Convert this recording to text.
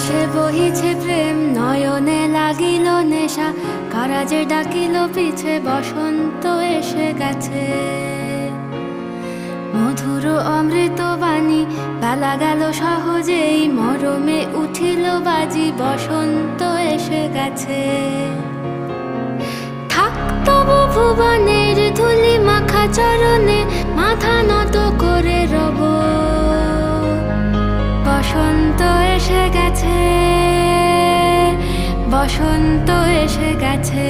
বাতাসে বহিছে প্রেম, নয়নে লাগিল নেশা, কারাজে ডাকিল পিছে, বসন্ত এসে গেছে। মধুর অমৃত বাণী, বেলা গেল সহজেই, মরমে উঠিল বাজি, বসন্ত এসে গেছে। থাক তবু ভুবনের ধুলি মাখা চরণে, মাথা নত করে রব। বসন্ত এসে গেছে, বসন্ত এসে গেছে।